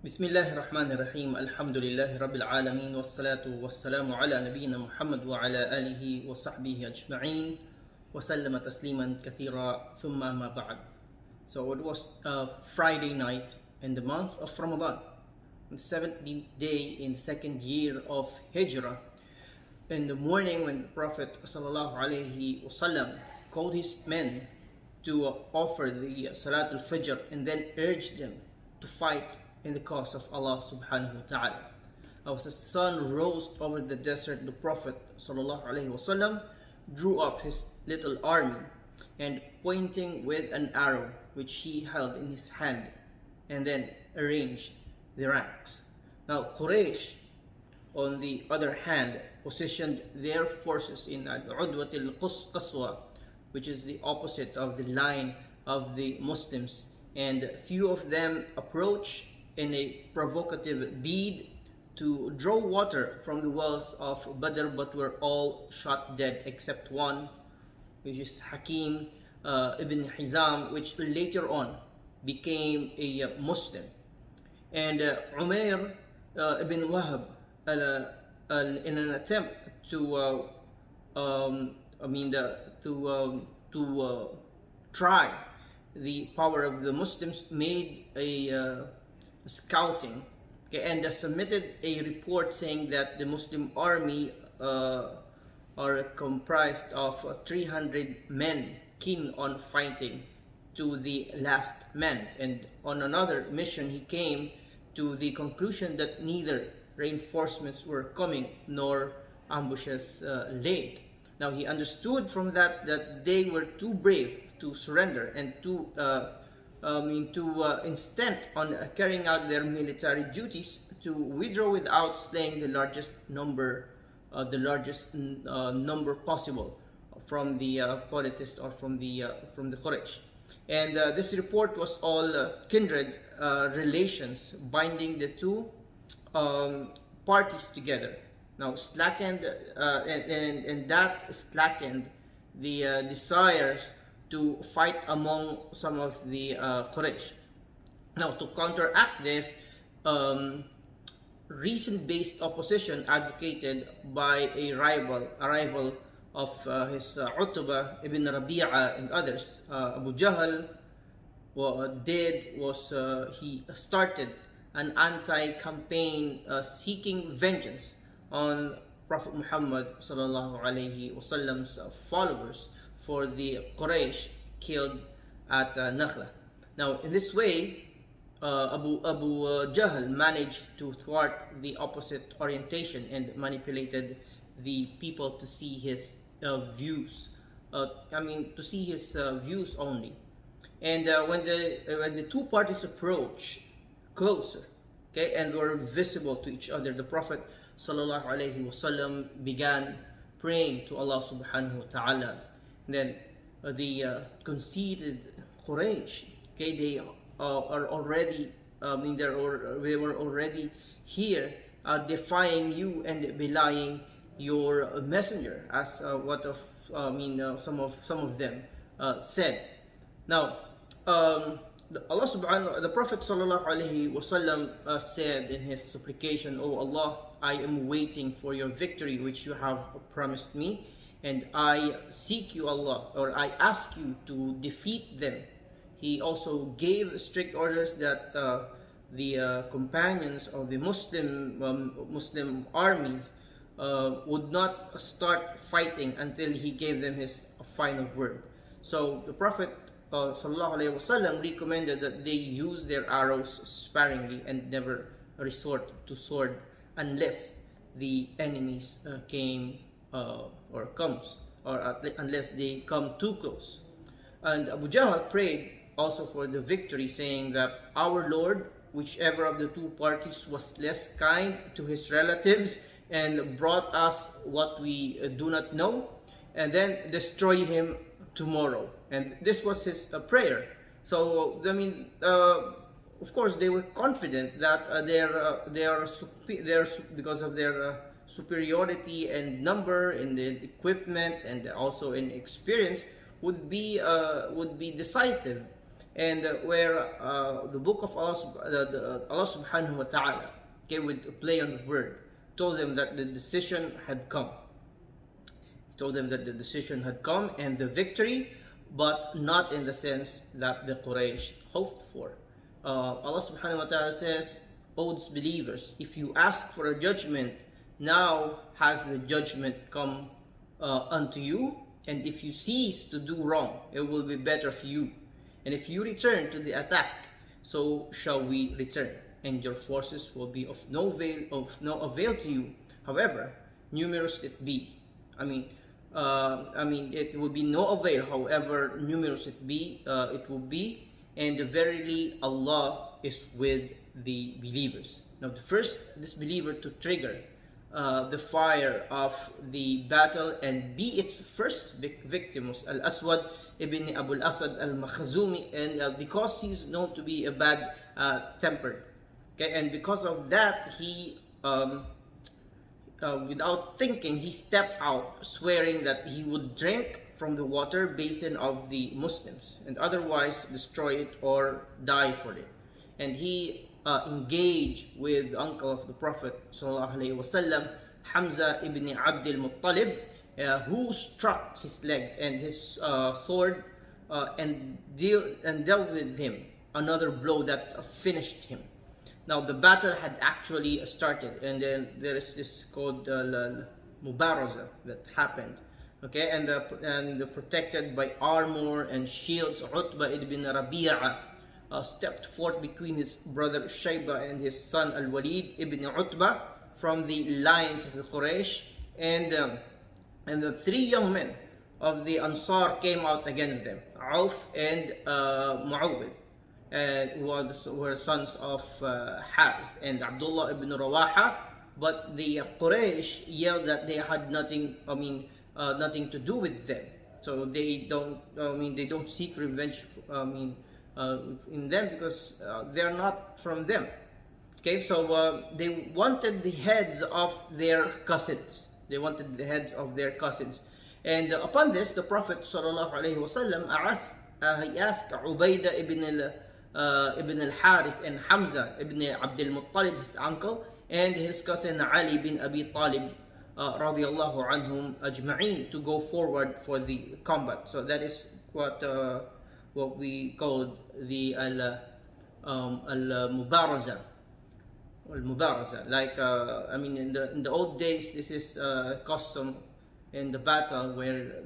Bismillahirrahmanirrahim. Alhamdulillahi Rabbil Alameen. Wassalatu wassalamu ala nabiyyina Muhammad wa ala alihi wa sahbihi ajma'in. Wa sallama tasliman kathira thumma ma ba'd. So it was Friday night in the month of Ramadan, the 17th day in second year of Hijrah. In the morning, when the Prophet sallallahu alaihi wasallam called his men to offer the Salat al-Fajr and then urged them to fight in the cause of Allah subhanahu wa ta'ala. As the sun rose over the desert, the Prophet sallallahu alaihi wasallam drew up his little army and pointing with an arrow which he held in his hand and then arranged the ranks. Now Quraysh, on the other hand, positioned their forces in Al-Udwat al-Qaswa, which is the opposite of the line of the Muslims, and few of them approached in a provocative deed to draw water from the wells of Badr, but were all shot dead except one, which is Hakim ibn Hizam, which later on became a Muslim. And Umair ibn Wahab, in an attempt to try the power of the Muslims, made a scouting, okay, and submitted a report saying that the Muslim army are comprised of 300 men keen on fighting to the last man. And on another mission, he came to the conclusion that neither reinforcements were coming nor ambushes laid. Now he understood from that they were too brave to surrender and too intent on carrying out their military duties to withdraw without slaying the largest number possible from the polytheists or from the Quraysh. And this report was all kindred relations binding the two parties together. Now slackened and that slackened the desires to fight among some of the Quraysh. Now to counteract this, reason-based opposition advocated by a rival of his Utbah ibn Rabi'a and others, Abu Jahl, he started an anti-campaign seeking vengeance on Prophet Muhammad sallallahu alaihi wasallam's followers for the Quraysh killed at Nakhla. Now in this way, Abu Jahl managed to thwart the opposite orientation and manipulated the people to see his views. To see his views only. And when the two parties approached closer, okay, and were visible to each other, the Prophet sallallahu alaihi wasallam began praying to Allah subhanahu wa ta'ala. Then the conceited Quraysh, okay, they are already, they were already here defying you and belying your messenger, as some of them said. Now, the Prophet sallallahu alaihi wasallam said in his supplication, "O Allah, I am waiting for your victory which you have promised me, and I seek you, Allah, or I ask you to defeat them." He also gave strict orders that the companions of the Muslim armies would not start fighting until he gave them his final word. So the Prophet sallallahu alaihi wasallam recommended that they use their arrows sparingly and never resort to sword unless the enemies unless they come too close. And Abu Jahl prayed also for the victory, saying that our Lord, whichever of the two parties was less kind to his relatives and brought us what we do not know, and then destroy him tomorrow. And this was his prayer. So of course they were confident that because of their superiority and number in the equipment and also in experience would be decisive and where the book of Allah, Allah subhanahu wa ta'ala, okay, with play on the word, told them that the decision had come. He told them that the decision had come and the victory, but not in the sense that the Quraysh hoped for. Allah subhanahu wa ta'ala says, O disbelievers, if you ask for a judgment, now has the judgment come unto you, and if you cease to do wrong, it will be better for you. And if you return to the attack, so shall we return, and your forces will be of no avail to you, however numerous it be. It will be no avail, however numerous it will be, and verily Allah is with the believers. Now, the first disbeliever to trigger the fire of the battle and be its first victim was Al-Aswad ibn Abu al-Asad al-Makhzumi, and because he's known to be a bad tempered, okay, and because of that he without thinking he stepped out, swearing that he would drink from the water basin of the Muslims and otherwise destroy it or die for it. And he engaged with the uncle of the Prophet ﷺ, Hamza ibn Abd al-Muttalib, who struck his leg and his sword and dealt with him another blow that finished him. Now the battle had actually started, and then there is this called Mubaraza that happened. Okay, and protected by armor and shields, Utbah ibn Rabi'a stepped forth between his brother Shayba and his son Al-Walid ibn Utbah from the lines of the Quraysh, and the three young men of the Ansar came out against them, Auf and Muawwid, who were sons of Harith and Abdullah ibn Rawaha. But the Quraysh yelled that they had nothing to do with them, so they don't seek revenge in them because they're not from them. Okay, so they wanted the heads of their cousins. And upon this, the Prophet ﷺ asked Ubaidah ibn al-Harith and Hamza ibn Abd al-Muttalib, his uncle, and his cousin Ali bin Abi Talib radiyallahu anhum ajma'in, to go forward for the combat. So that is what we call the al-Mubaraza. Like in the old days, this is custom in the battle where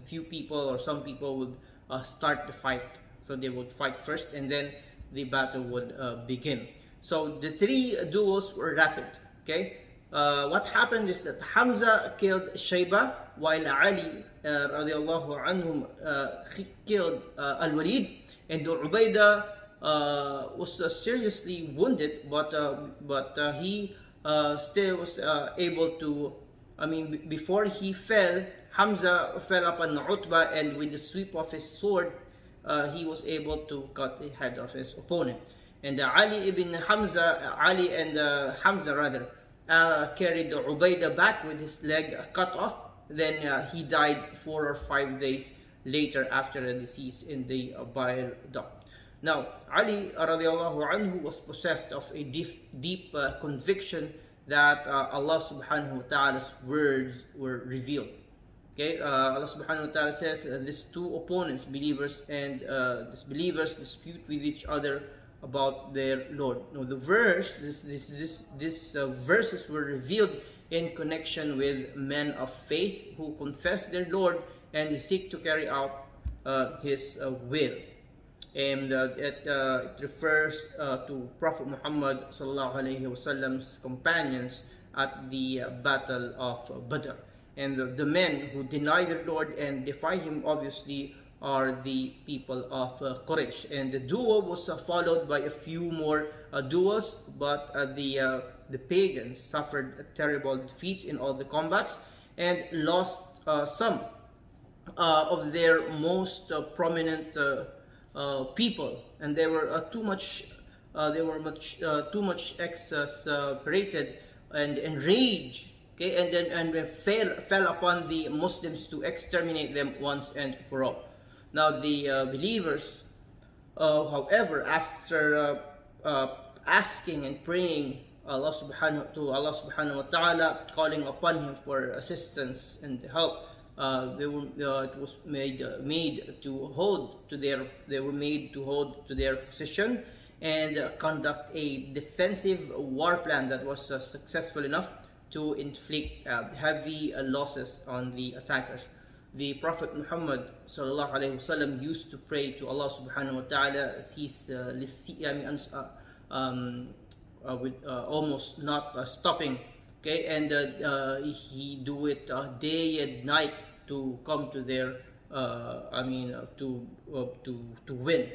few people or some people would start the fight. So they would fight first, and then the battle would begin. So the three duels were rapid. Okay, what happened is that Hamza killed Shayba, while Ali radiallahu anhum killed Al-Walid, and Ubaidah was seriously wounded, but he still was able to. Before he fell, Hamza fell upon Utbah, and with the sweep of his sword, he was able to cut the head of his opponent. And Ali and Hamza carried Ubaidah back with his leg cut off. Then he died 4 or 5 days later after a disease in the bile duct. Now, Ali radiallahu anhu was possessed of a deep conviction that Allah subhanahu wa ta'ala's words were revealed. Okay, Allah subhanahu wa ta'ala says these two opponents, believers and disbelievers, dispute with each other about their Lord. Now the verse, these verses were revealed in connection with men of faith who confess their Lord and seek to carry out His will. And it refers to Prophet Muhammad sallallahu alaihi wasallam's companions at the battle of Badr. And the men who deny their Lord and defy Him obviously are the people of Quraysh. And the duel was followed by a few more duels, but the pagans suffered terrible defeats in all the combats and lost some of their most prominent people, and they were too much exasperated and enraged. Okay, and fell upon the Muslims to exterminate them once and for all. Now the believers, however, after asking and praying to Allah subhanahu wa ta'ala, calling upon him for assistance and help, it was made to hold to their position and conduct a defensive war plan that was successful enough to inflict heavy losses on the attackers. The Prophet Muhammad sallallahu alaihi wasallam used to pray to Allah subhanahu wa ta'ala as he's with almost not stopping, okay, and he do it day and night to come to their to win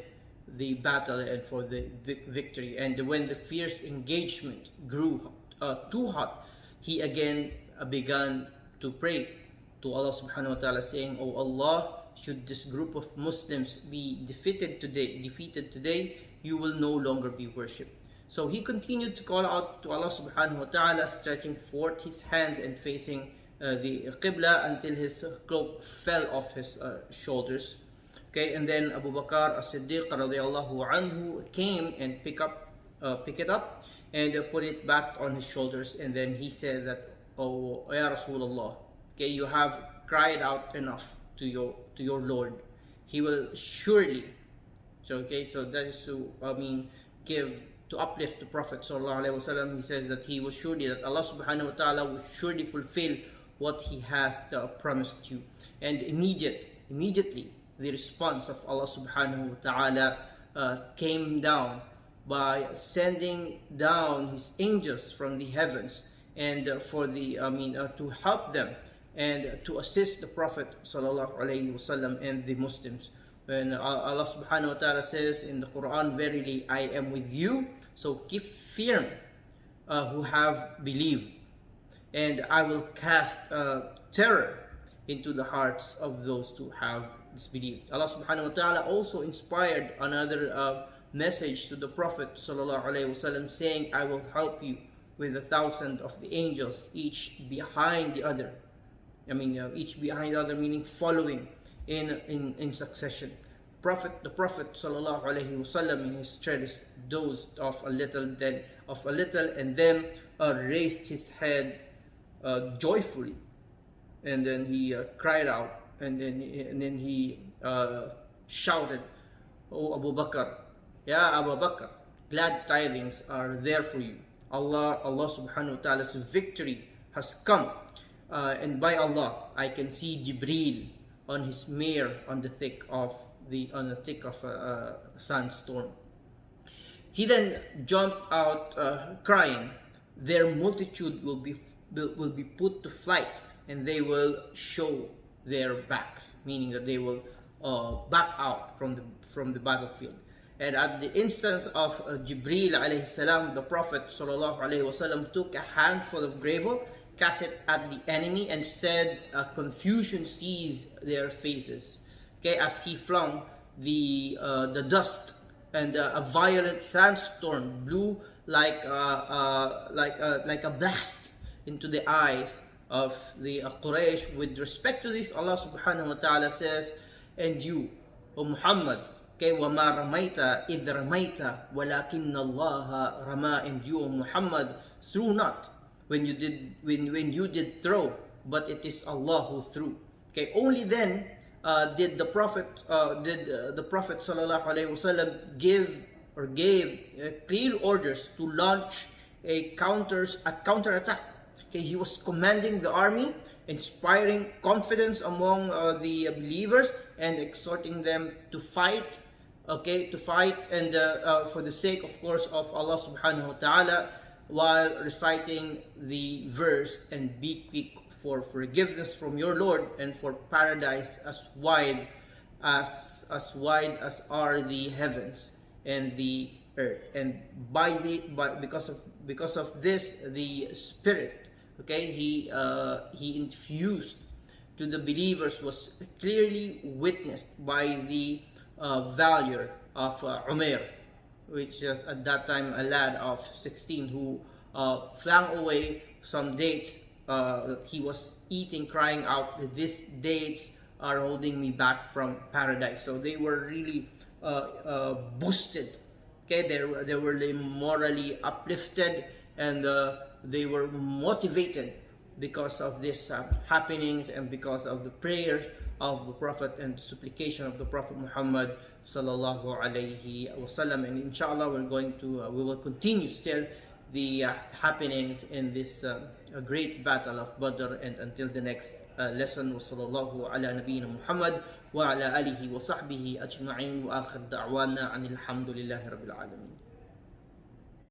the battle and for the victory. And when the fierce engagement grew too hot, he again began to pray to Allah subhanahu wa ta'ala, saying, "Oh Allah, should this group of Muslims be defeated today, you will no longer be worshipped." So he continued to call out to Allah subhanahu wa ta'ala, stretching forth his hands and facing the Qibla until his cloak fell off his shoulders. Okay, and then Abu Bakr as-Siddiq radiallahu anhu came and pick it up and put it back on his shoulders, and then he said that, "Oh Ya Rasulullah, okay, you have cried out enough to your Lord. He will surely," so that is to uplift the Prophet sallallahu alaihi wasallam. He says that that Allah subhanahu wa ta'ala will surely fulfill what he has promised you. And immediately the response of Allah subhanahu wa ta'ala came down by sending down his angels from the heavens and to help them and to assist the Prophet sallallahu alaihi wasallam and the Muslims. When Allah subhanahu wa ta'ala says in the Quran, "Verily I am with you, so keep firm who have believed, and I will cast terror into the hearts of those who have disbelieved." Allah subhanahu wa ta'ala also inspired another message to the Prophet sallallahu alaihi wasallam, saying, "I will help you with 1,000 of the angels, each behind the other." Each behind the other, meaning following in succession. The Prophet sallallahu alaihi wasallam in his treatise dozed off a little, and then raised his head joyfully, and then he cried out, and then he shouted, "Oh Abu Bakr, Ya Abu Bakr, glad tidings are there for you. Allah subhanahu wa ta'ala's victory has come, and by Allah I can see Jibreel on his mare on the thick of a sandstorm." He then jumped out crying, "Their multitude will be put to flight, and they will show their backs," meaning that they will back out from the battlefield. And at the instance of Jibreel alayhi salam, the Prophet sallallahu alaihi wasallam took a handful of gravel, cast it at the enemy, and said, "Confusion seized their faces." Okay, as he flung the dust, and a violent sandstorm blew like a blast into the eyes of the Quraysh. With respect to this, Allah subhanahu wa ta'ala says, "And you, O Muhammad, okay, وَمَا رَمَيْتَ إِذْ رَمَيْتَ وَلَكِنَّ اللَّهَ رَمَى." And you, O Muhammad, threw not when you did throw, but it is Allah who threw. Okay, only then did the Prophet sallallahu alaihi wasallam gave clear orders to launch a counterattack. Okay, he was commanding the army, inspiring confidence among the believers, and exhorting them to fight. And for the sake, of course, of Allah subhanahu wa ta'ala, while reciting the verse, "And be quick for forgiveness from your Lord, and for paradise as wide as are the heavens and the earth." And because of this, the Spirit, okay, he infused to the believers was clearly witnessed by the valor of Umair, which is at that time a lad of 16, who flung away some dates that he was eating, crying out, "These dates are holding me back from paradise. So they were really boosted. Okay, they were morally uplifted, and they were motivated because of these happenings and because of the prayers of the Prophet and the supplication of the Prophet Muhammad sallallahu alaihi wasallam. And inshallah, we will continue still the happenings in this great battle of Badr, and until the next lesson. Wa sallallahu ala nabiyyina Muhammad wa ala alihi wa sahbihi ajma'in, wa akhir da'wana anil hamdulillahi rabbil alamin.